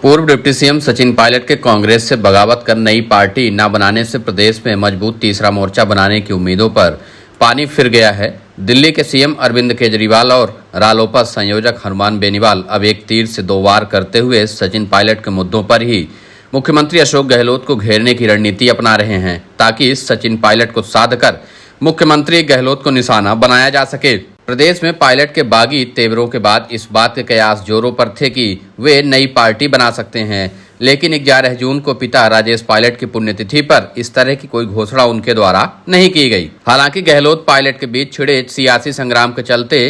पूर्व deputy CM Sachin Pilot के कांग्रेस से बगावत कर नई पार्टी न बनाने से प्रदेश में मजबूत तीसरा मोर्चा बनाने की उम्मीदों पर पानी फिर गया है। दिल्ली के सीएम अरविंद केजरीवाल और रालोपा संयोजक हनुमान बेनीवाल अब एक तीर से दो वार करते हुए सचिन पायलट के मुद्दों पर ही मुख्यमंत्री अशोक गहलोत को घेरने की रणनीति अपना रहे हैं, ताकि सचिन पायलट को साध कर मुख्यमंत्री गहलोत को निशाना बनाया जा सके। प्रदेश में पायलट के बागी तेवरों के बाद इस बात के कयास जोरों पर थे कि वे नई पार्टी बना सकते हैं, लेकिन 11 जून को पिता राजेश पायलट की पुण्यतिथि पर इस तरह की कोई घोषणा उनके द्वारा नहीं की गई। हालांकि गहलोत पायलट के बीच छिड़े सियासी संग्राम के चलते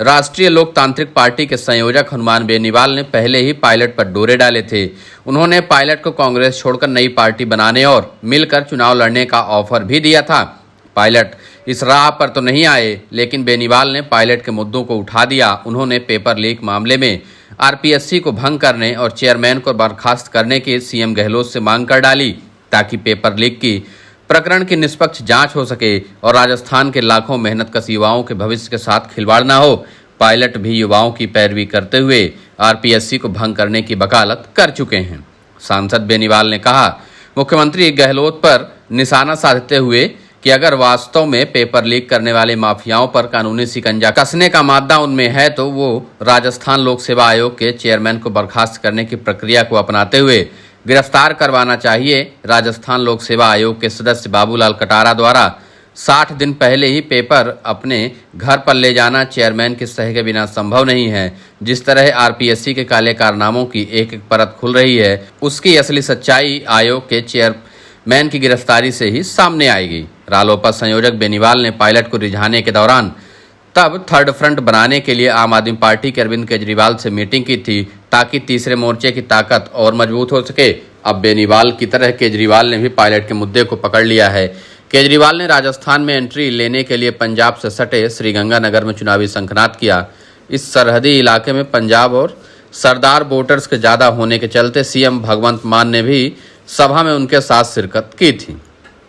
राष्ट्रीय लोकतांत्रिक पार्टी के संयोजक हनुमान बेनीवाल ने पहले ही पायलट पर डोरे डाले थे। उन्होंने पायलट को कांग्रेस छोड़कर नई पार्टी बनाने और मिलकर चुनाव लड़ने का ऑफर भी दिया था। पायलट इस राह पर तो नहीं आए, लेकिन बेनीवाल ने पायलट के मुद्दों को उठा दिया। उन्होंने पेपर लीक मामले में आरपीएससी को भंग करने और चेयरमैन को बर्खास्त करने की सीएम गहलोत से मांग कर डाली, ताकि पेपर लीक की प्रकरण की निष्पक्ष जांच हो सके और राजस्थान के लाखों मेहनतकश युवाओं के भविष्य के साथ खिलवाड़ न हो। पायलट भी युवाओं की पैरवी करते हुए आरपीएससी को भंग करने की वकालत कर चुके हैं। सांसद बेनीवाल ने कहा, मुख्यमंत्री गहलोत पर निशाना साधते हुए कि अगर वास्तव में पेपर लीक करने वाले माफियाओं पर कानूनी शिकंजा कसने का मादा उनमें है, तो वो राजस्थान लोक सेवा आयोग के चेयरमैन को बर्खास्त करने की प्रक्रिया को अपनाते हुए गिरफ्तार करवाना चाहिए। राजस्थान लोक सेवा आयोग के सदस्य बाबूलाल कटारा द्वारा 60 दिन पहले ही पेपर अपने घर पर ले जाना चेयरमैन के सही के बिना संभव नहीं है। जिस तरह आरपीएससी के काले कारनामों की एक एक परत खुल रही है, उसकी असली सच्चाई आयोग के चेयरमैन की गिरफ्तारी से ही सामने आएगी। रालोपा संयोजक बेनीवाल ने पायलट को रिझाने के दौरान तब थर्ड फ्रंट बनाने के लिए आम आदमी पार्टी के अरविंद केजरीवाल से मीटिंग की थी, ताकि तीसरे मोर्चे की ताकत और मजबूत हो सके। अब बेनीवाल की तरह केजरीवाल ने भी पायलट के मुद्दे को पकड़ लिया है। केजरीवाल ने राजस्थान में एंट्री लेने के लिए पंजाब से सटे श्रीगंगानगर में चुनावी शंखनाद किया। इस सरहदी इलाके में पंजाब और सरदार वोटर्स के ज्यादा होने के चलते सीएम भगवंत मान ने भी सभा में उनके साथ शिरकत की थी।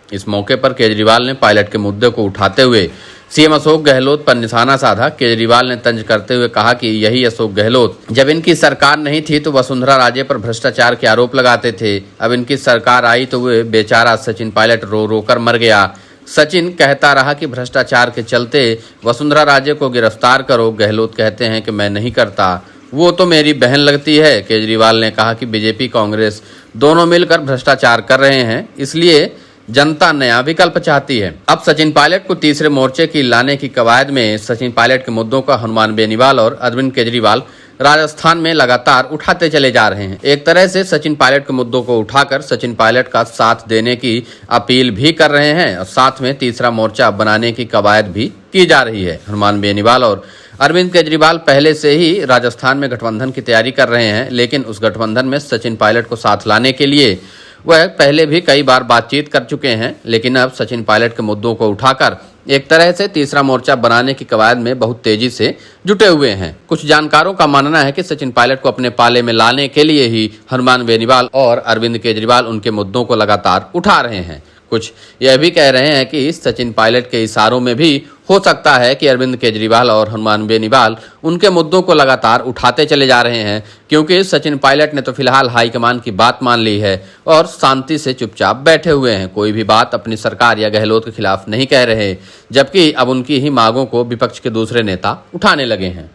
इस मौके पर केजरीवाल ने पायलट के मुद्दे को उठाते हुए सीएम अशोक गहलोत पर निशाना साधा। केजरीवाल ने तंज करते हुए कहा कि यही अशोक गहलोत जब इनकी सरकार नहीं थी तो वसुंधरा राजे पर भ्रष्टाचार के आरोप लगाते थे। अब इनकी सरकार आई तो वे बेचारा सचिन पायलट रो रो कर मर गया। सचिन कहता रहा कि भ्रष्टाचार के चलते वसुंधरा राजे को गिरफ्तार करो। गहलोत कहते हैं कि मैं नहीं करता, वो तो मेरी बहन लगती है। केजरीवाल ने कहा कि बीजेपी कांग्रेस दोनों मिलकर भ्रष्टाचार कर रहे हैं, इसलिए जनता नया विकल्प चाहती है। अब सचिन पायलट को तीसरे मोर्चे की लाने की कवायद में सचिन पायलट के मुद्दों का हनुमान बेनीवाल और अरविंद केजरीवाल राजस्थान में लगातार उठाते चले जा रहे हैं। एक तरह से सचिन पायलट के मुद्दों को उठाकर सचिन पायलट का साथ देने की अपील भी कर रहे हैं और साथ में तीसरा मोर्चा बनाने की कवायद भी की जा रही है। हनुमान बेनीवाल और अरविंद केजरीवाल पहले से ही राजस्थान में गठबंधन की तैयारी कर रहे हैं, लेकिन उस गठबंधन में सचिन पायलट को साथ लाने के लिए वह पहले भी कई बार बातचीत कर चुके हैं। लेकिन अब सचिन पायलट के मुद्दों को उठाकर एक तरह से तीसरा मोर्चा बनाने की कवायद में बहुत तेजी से जुटे हुए हैं। कुछ जानकारों का मानना है कि सचिन पायलट को अपने पाले में लाने के लिए ही हनुमान बेनीवाल और अरविंद केजरीवाल उनके मुद्दों को लगातार उठा रहे हैं। कुछ यह भी कह रहे हैं कि सचिन पायलट के इशारों में भी हो सकता है कि अरविंद केजरीवाल और हनुमान बेनीवाल उनके मुद्दों को लगातार उठाते चले जा रहे हैं, क्योंकि सचिन पायलट ने तो फिलहाल हाईकमान की बात मान ली है और शांति से चुपचाप बैठे हुए हैं। कोई भी बात अपनी सरकार या गहलोत के खिलाफ नहीं कह रहे, जबकि अब उनकी ही मांगों को विपक्ष के दूसरे नेता उठाने लगे हैं।